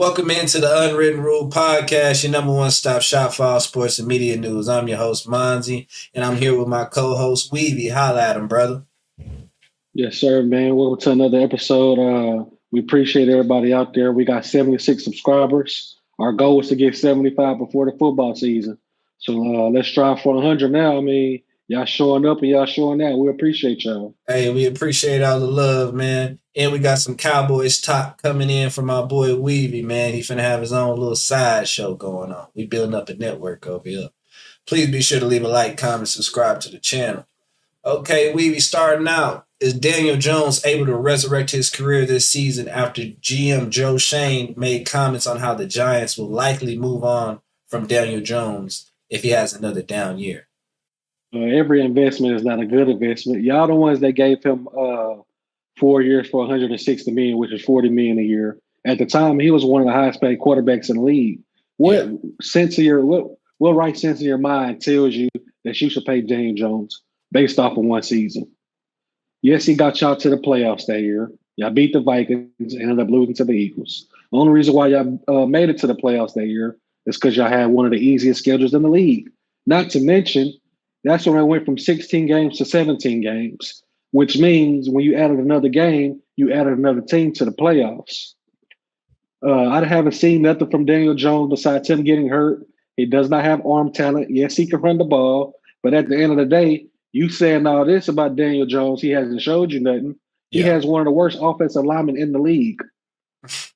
Welcome into the Unwritten Rule Podcast, your number one stop shop for all sports and media news. I'm your host, Monzi, and I'm here with my co-host, Weavy. Holla at him, brother. Yes, sir, man. Welcome to another episode. We appreciate everybody out there. We got 76 subscribers. Our goal is to get 75 before the football season. So let's strive for 100 now. I mean, y'all showing up and y'all showing out. We appreciate y'all. Hey, we appreciate all the love, man. And we got some Cowboys talk coming in from our boy Weavy, man. He finna have his own little side show going on. We building up a network over here. Please be sure to leave a like, comment, subscribe to the channel. Okay, Weavy, starting out. Is Daniel Jones able to resurrect his career this season after GM Joe Shane made comments on how the Giants will likely move on from Daniel Jones if he has another down year? Every investment is not a good investment. Y'all the ones that gave him 4 years for $160 million, which is $40 million a year. At the time, he was one of the highest paid quarterbacks in the league. What right sense in your mind tells you that you should pay Daniel Jones based off of one season? Yes, he got y'all to the playoffs that year. Y'all beat the Vikings and ended up losing to the Eagles. The only reason why y'all made it to the playoffs that year is because y'all had one of the easiest schedules in the league. Not to mention, that's when I went from 16 games to 17 games, which means when you added another game, you added another team to the playoffs. I haven't seen nothing from Daniel Jones besides him getting hurt. He does not have arm talent. Yes, he can run the ball, but at the end of the day, you saying all this about Daniel Jones, he hasn't showed you nothing. He has one of the worst offensive linemen in the league.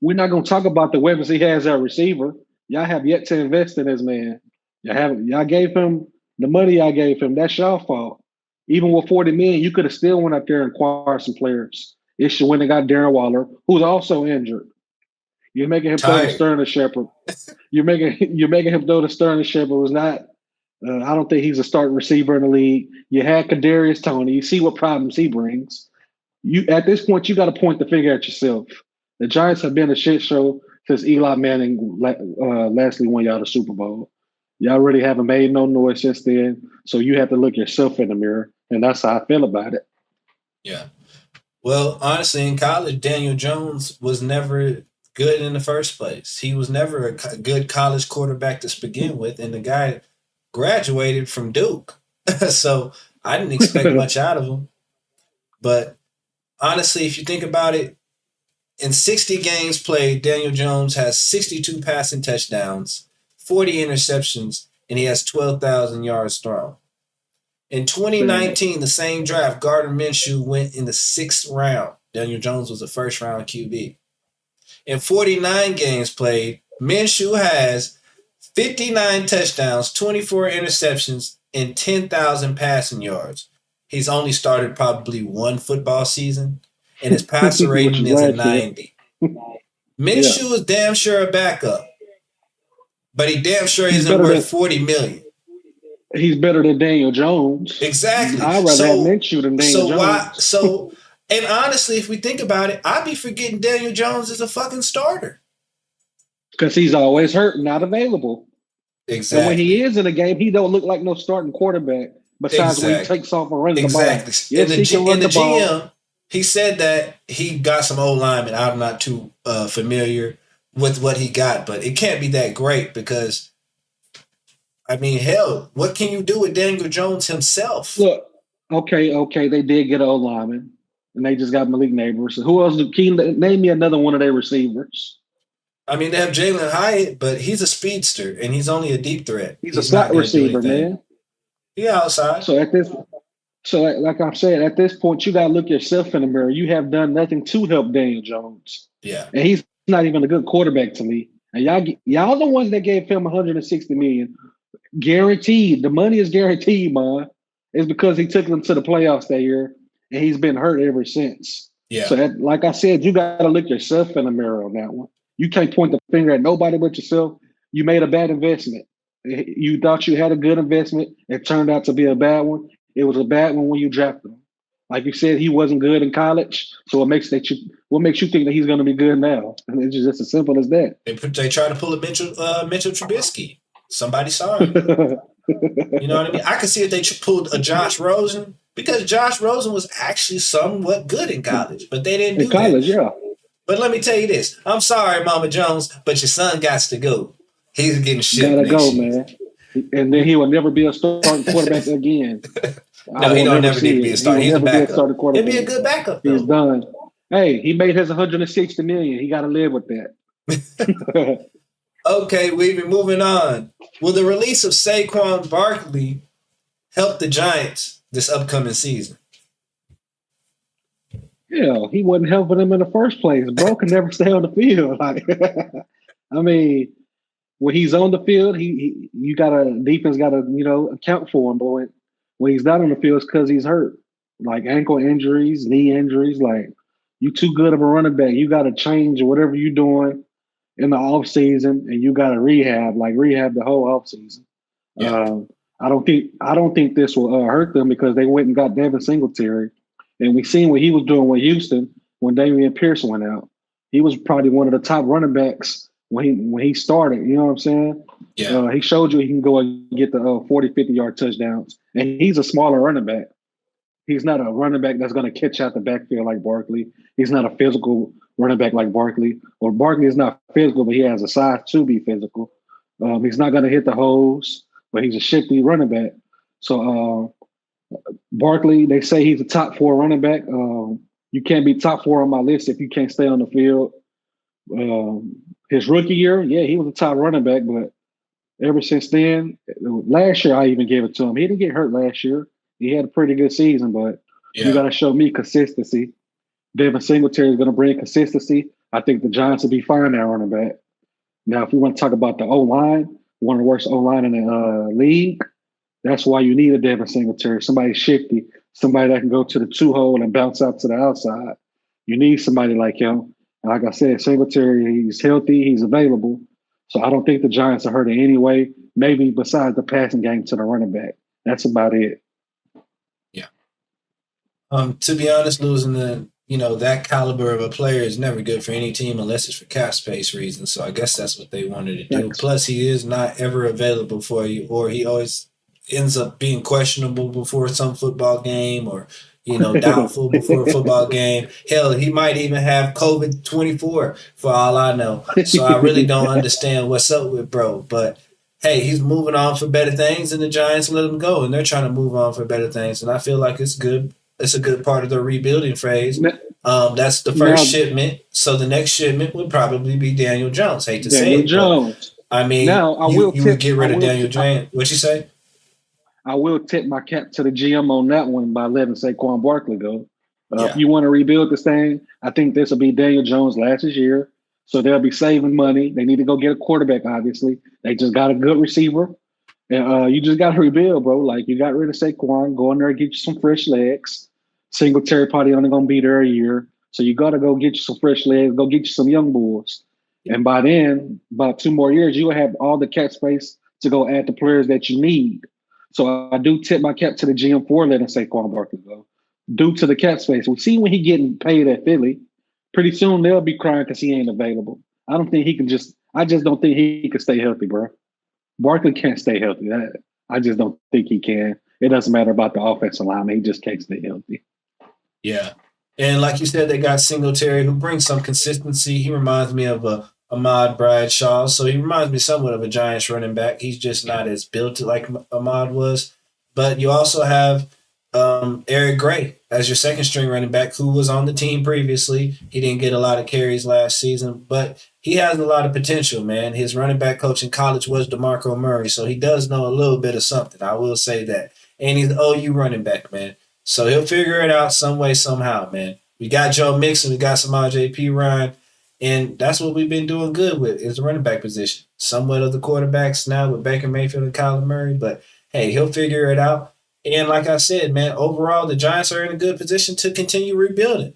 We're not going to talk about the weapons he has at receiver. Y'all have yet to invest in this man. Y'all gave him the money y'all gave him. That's y'all fault. Even with $40 million, you could have still went out there and acquired some players. It should went and got Darren Waller, who's also injured. You're making him throw to Sterling Shepard. You're making him throw to Sterling Shepard. Was not. I don't think he's a starting receiver in the league. You had Kadarius Toney. You see what problems he brings. You at this point, you got to point the finger at yourself. The Giants have been a shit show since Eli Manning lastly won y'all the Super Bowl. Y'all really haven't made no noise since then. So you have to look yourself in the mirror, and that's how I feel about it. Yeah. Well, honestly, in college, Daniel Jones was never good in the first place. He was never a good college quarterback to begin with, and the guy graduated from Duke. So I didn't expect much out of him. But honestly, if you think about it, in 60 games played, Daniel Jones has 62 passing touchdowns, 40 interceptions, and he has 12,000 yards thrown. In 2019, the same draft, Gardner Minshew went in the 6th round. Daniel Jones was a first-round QB. In 49 games played, Minshew has 59 touchdowns, 24 interceptions, and 10,000 passing yards. He's only started probably one football season, and his passer rating is a 90. Minshew is damn sure a backup, but he damn sure isn't worth $40 million. He's better than Daniel Jones. Exactly. I'd rather have Minshew than Daniel Jones. And honestly, if we think about it, I'd be forgetting Daniel Jones is a fucking starter. Because he's always hurt and not available. Exactly. And when he is in a game, he don't look like no starting quarterback. Besides when he takes off and runs the ball. Yes, he can run the GM, he said that he got some old linemen. I'm not too familiar with what he got, but it can't be that great because, I mean, hell, what can you do with Daniel Jones himself? Look, okay, they did get an old lineman, and they just got Malik Neighbors. Who else? Name me another one of their receivers. I mean, they have Jalen Hyatt, but he's a speedster, and he's only a deep threat. He's a slot receiver, man. He outside. So like I said, at this point, you got to look yourself in the mirror. You have done nothing to help Daniel Jones. Yeah. And he's not even a good quarterback to me. And y'all the ones that gave him $160 million. Guaranteed. The money is guaranteed, man. It's because he took them to the playoffs that year, and he's been hurt ever since. Yeah. So, like I said, you got to look yourself in the mirror on that one. You can't point the finger at nobody but yourself. You made a bad investment. You thought you had a good investment. It turned out to be a bad one. It was a bad one when you drafted him. Like you said, he wasn't good in college. So what makes you think that he's going to be good now? And it's just as simple as that. They tried to pull a Mitchell Trubisky. Somebody saw him. You know what I mean? I could see if they pulled a Josh Rosen, because Josh Rosen was actually somewhat good in college, but they didn't do in college, that. Yeah. But let me tell you this. I'm sorry, Mama Jones, but your son got to go. He's getting shipped Gotta next go, year. man. And then he will never be a starting quarterback again. I No, he will don't never never need see to be a it. He starter. will He's a never be a backup. starting He'll be quarterback. a good backup He's though. done. Hey, he made his 160 million. He got to live with that. Okay, we've been moving on. Will the release of Saquon Barkley help the Giants this upcoming season? Hell, he wasn't helping him in the first place. Bro can never stay on the field. Like, I mean, when he's on the field, he you gotta defense gotta account for him. But when he's not on the field, it's because he's hurt, like ankle injuries, knee injuries. Like, you too good of a running back. You got to change whatever you're doing in the off season, and you got to rehab the whole off season. Yeah. I don't think this will hurt them because they went and got Devin Singletary, and we seen what he was doing with Houston when Damian Pierce went out. He was probably one of the top running backs when he started. You know what I'm saying? Yeah. He showed you he can go and get the 40, 50-yard touchdowns, and he's a smaller running back. He's not a running back that's going to catch out the backfield like Barkley. He's not a physical running back like Barkley. Or Barkley is not physical, but he has a size to be physical. He's not going to hit the holes, but he's a shifty running back. So Barkley, they say he's a top 4 running back. You can't be top 4 on my list if you can't stay on the field. His rookie year, yeah, he was a top running back, but ever since then, last year I even gave it to him. He didn't get hurt last year. He had a pretty good season, but you got to show me consistency. Devin Singletary is going to bring consistency. I think the Giants will be fine at running back. Now, if we want to talk about the O-line, one of the worst O-line in the league, that's why you need a Devin Singletary, somebody shifty, somebody that can go to the 2-hole and bounce out to the outside. You need somebody like him. And like I said, Singletary, he's healthy, he's available. So I don't think the Giants are hurt in any way, maybe besides the passing game to the running back. That's about it. Yeah. To be honest, losing that caliber of a player is never good for any team unless it's for cap space reasons. So I guess that's what they wanted to do. Thanks. Plus, he is not ever available for you, or he always ends up being questionable before some football game, or doubtful before a football game. Hell, he might even have COVID-24 for all I know. So I really don't understand what's up with bro. But hey, he's moving on for better things, and the Giants let him go, and they're trying to move on for better things. And I feel like it's good. It's a good part of the rebuilding phase. That's the first shipment. So the next shipment would probably be Daniel Jones. Hate to say it, Jones. but I mean, now, you would get rid of Daniel Jones. What'd you say? I will tip my cap to the GM on that one by letting Saquon Barkley go. Yeah. If you want to rebuild this thing, I think this will be Daniel Jones' last year. So they'll be saving money. They need to go get a quarterback, obviously. They just got a good receiver. And you just got to rebuild, bro. Like, you got rid of Saquon. Go in there and get you some fresh legs. Singletary probably only going to be there a year. So you got to go get you some fresh legs. Go get you some young bulls. And by then, about 2 more years, you will have all the cap space to go add the players that you need. So I do tip my cap to the GM for letting Saquon Barkley go. Due to the cap space. We see when he getting paid at Philly, pretty soon they'll be crying because he ain't available. I just don't think he can stay healthy, bro. Barkley can't stay healthy. I just don't think he can. It doesn't matter about the offensive line. He just can't stay healthy. Yeah. And like you said, they got Singletary, who brings some consistency. He reminds me of a Ahmad Bradshaw. So he reminds me somewhat of a Giants running back. He's just not as built like Ahmad was. But you also have Eric Gray as your second string running back, who was on the team previously. He didn't get a lot of carries last season, but he has a lot of potential, man. His running back coach in college was DeMarco Murray, so he does know a little bit of something. I will say that. And he's an OU running back, man. So he'll figure it out some way, somehow, man. We got Joe Mixon, we got Samaje Perine, and that's what we've been doing good with is the running back position. Somewhat of the quarterbacks now with Baker Mayfield and Kyler Murray, but hey, he'll figure it out. And like I said, man, overall, the Giants are in a good position to continue rebuilding.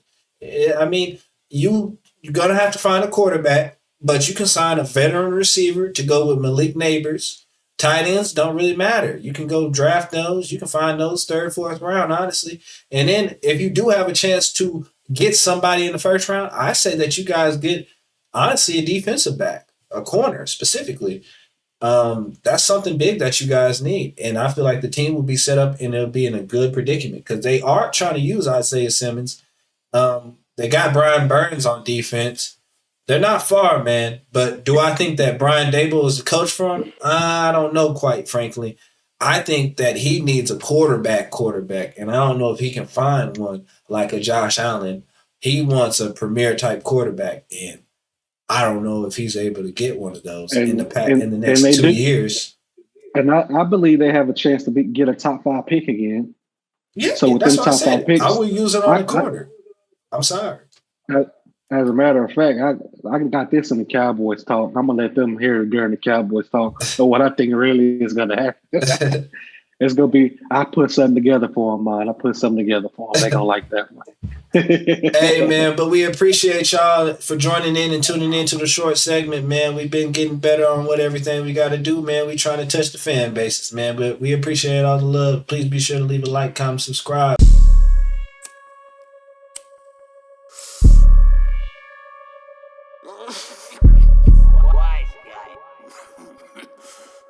I mean, you're going to have to find a quarterback, but you can sign a veteran receiver to go with Malik Neighbors. Tight ends don't really matter. You can go draft those. You can find those 3rd, 4th round, honestly. And then if you do have a chance to get somebody in the 1st round, I say that you guys get, honestly, a defensive back, a corner specifically. That's something big that you guys need. And I feel like the team will be set up and it'll be in a good predicament because they are trying to use Isaiah Simmons. They got Brian Burns on defense. They're not far, man. But do I think that Brian Dable is the coach for him? I don't know, quite frankly. I think that he needs a quarterback, and I don't know if he can find one like a Josh Allen. He wants a premier type quarterback, and I don't know if he's able to get one of those in and in the and next they two do, years. and I believe they have a chance to get a top five pick again. Yeah, So with that's them what I top five said. I picks, would use it on I, the corner. I'm sorry. I as a matter of fact, I got this in the Cowboys talk. I'm gonna let them hear it during the Cowboys talk. So what I think really is gonna happen. It's gonna be I put something together for them, man. I put something together for them. They gonna like that one. Hey man, but we appreciate y'all for joining in and tuning into the short segment, man. We've been getting better on what everything we got to do, man. We trying to touch the fan bases, man. But we appreciate all the love. Please be sure to leave a like, comment, subscribe.